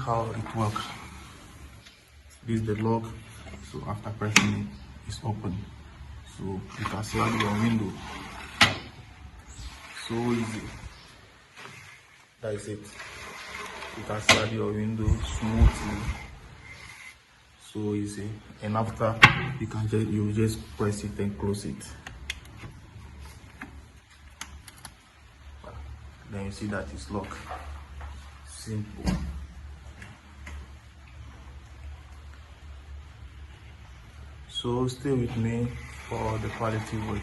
how it works. This is the lock. So after pressing it, it's open. So you can slide your window. So easy. That is it. You can slide your window smoothly. So easy. And after you just press it and close it. Then you see that it's locked. Simple. So stay with me for the quality work.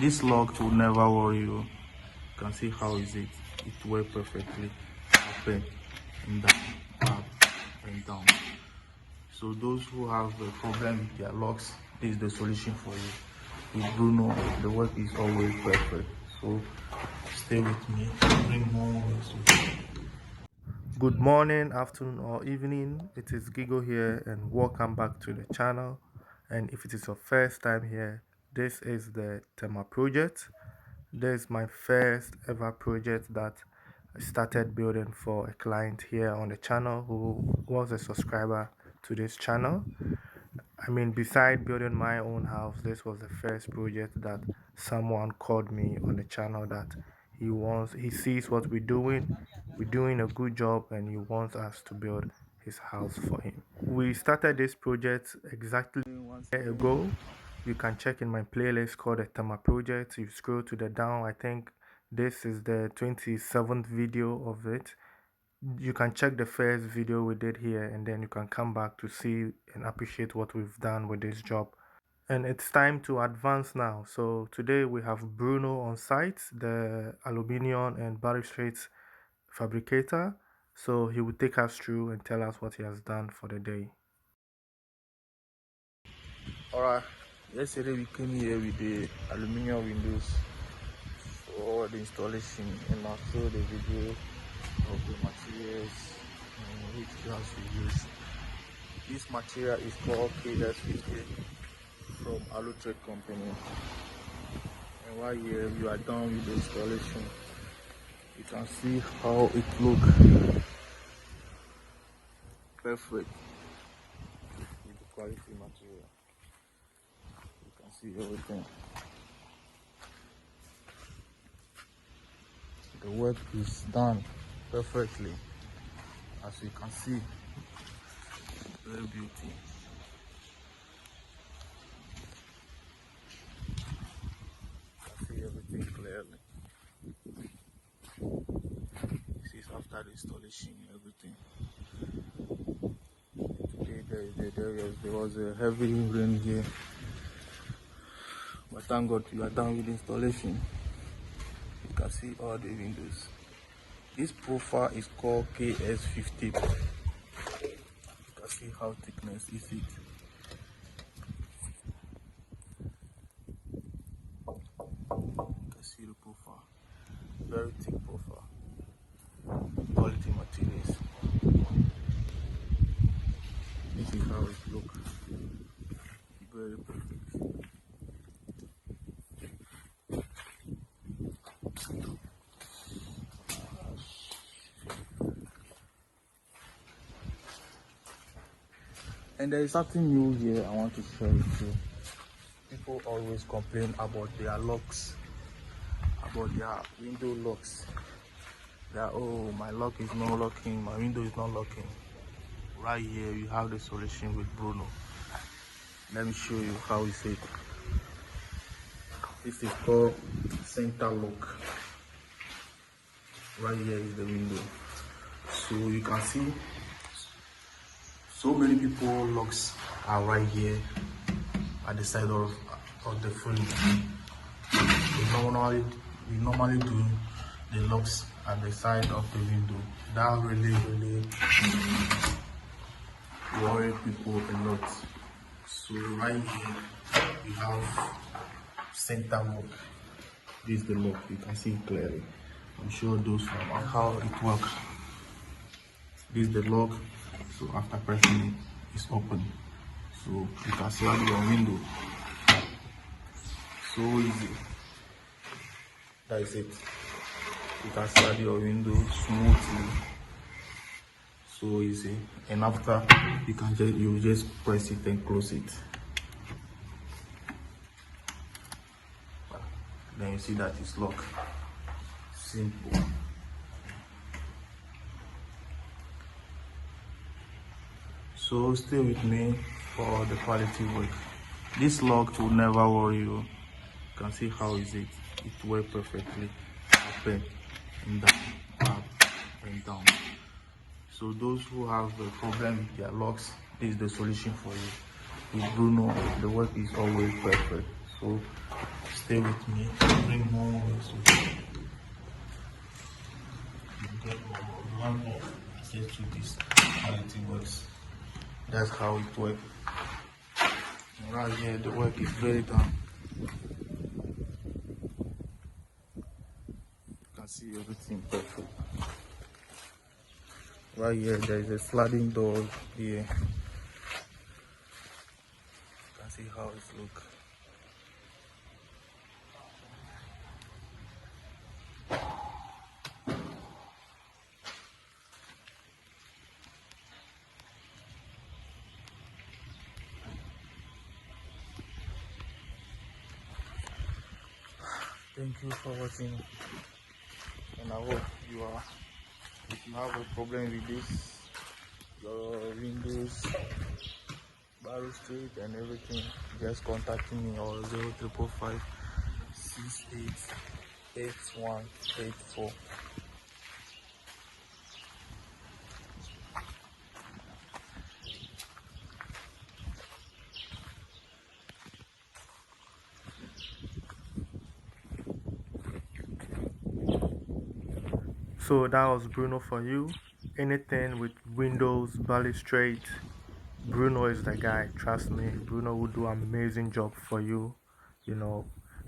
This lock will never worry you. You can see how is it. It works perfectly. Up and down, up and down. So those who have a problem with their locks, this is the solution for you. With Bruno, the work is always perfect. So stay with me. Bring more works with you. Good morning, afternoon, or evening. It is Gigo here, and welcome back to the channel. And if it is your first time here, this is the Tema project. This is my first ever project that I started building for a client here on the channel who was a subscriber to this channel. I mean, beside building my own house, this was the first project that someone called me on the channel that he sees what we're doing a good job, and he wants us to build his house for him. We started this project exactly 1 year ago. You can check in my playlist called the Tema project. You scroll to the down, I think this is the 27th video of it. You can check the first video we did here, and then you can come back to see and appreciate what we've done with this job. And it's time to advance now. So today we have Bruno on site, the aluminium and balustrades fabricator. So he will take us through and tell us what he has done for the day. Alright, yesterday we came here with the aluminium windows for the installation, and I'll show the video of the materials and which glass we use. This material is called KS50 from Alutrade company. And while here you are done with the installation, you can see how it looks. Perfect with the quality material. You can see everything. The work is done perfectly, as you can see. Very beauty. You can see everything clearly. This is after the installation, everything. Today there was a heavy rain here, but thank God we are done with the installation. You can see all the windows. This profile is called KS50. You can see how thickness is it. You can see the profile. Very thick profile. Quality materials. This is how it looks. Very perfect. And there is something new here I want to share with you. People always complain about their locks, about their window locks. That, oh, my lock is not locking, my window is not locking. Right here you have the solution with Bruno. Let me show you how it's it. This is called center lock. Right here is the window. So you can see so many people locks are right here at the side of the frame. We normally do the locks at the side of the window. That really worry people a lot. So right here we have center lock. This is the lock. You can see it clearly. I'm sure those from how it works. This is the lock. So after pressing it, it's open. So you can slide your window. So easy. That is it. You can slide your window smoothly. So easy. And after, you just press it and close it. Then you see that it's locked. Simple. So stay with me for the quality work. This lock will never worry you. You can see how is it. It works perfectly. Up and down, up and down. So those who have a problem with their locks, this is the solution for you. With Bruno, the work is always perfect. So stay with me. Bring more works with you. You get one more access to this quality works. That's how it works. Right here, the work is very done. You can see everything perfect. Right here, there is a sliding door here. You can see how it looks. Thank you for watching, and I hope you are. If you have a problem with this, your Windows, balustrade and everything, just contact me or 0355 688184. So that was Bruno for you. Anything with Windows, balustrade, Bruno is the guy. Trust me, Bruno will do an amazing job for you.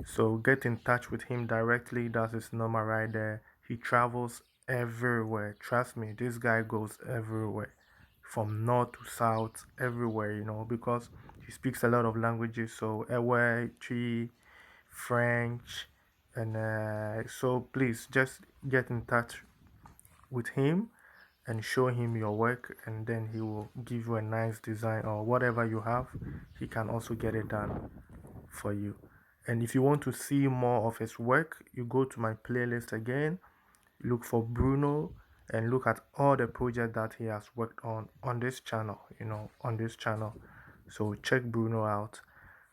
So get in touch with him directly. That's his number right there. He travels everywhere. Trust me, this guy goes everywhere, from north to south, everywhere. Because he speaks a lot of languages. So Ewe, Chi, French, and so please just get in touch with him and show him your work, and then he will give you a nice design, or whatever you have, he can also get it done for you. And if you want to see more of his work, you go to my playlist again, look for Bruno, and look at all the projects that he has worked on this channel, so check Bruno out.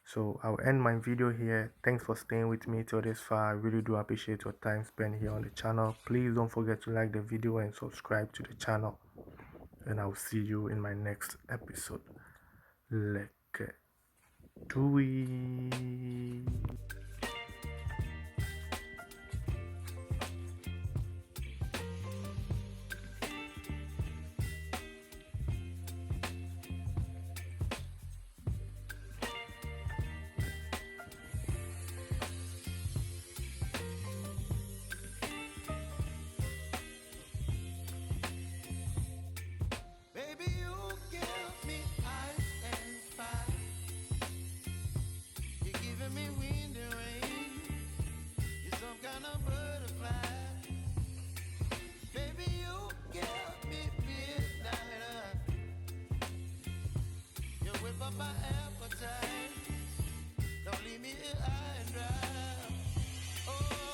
So I'll end my video here. Thanks for staying with me till this far. I really do appreciate your time spent here on the channel. Please don't forget to like the video and subscribe to the channel, and I'll see you in my next episode. Let's do it. My appetite, don't leave me here high and dry. Oh.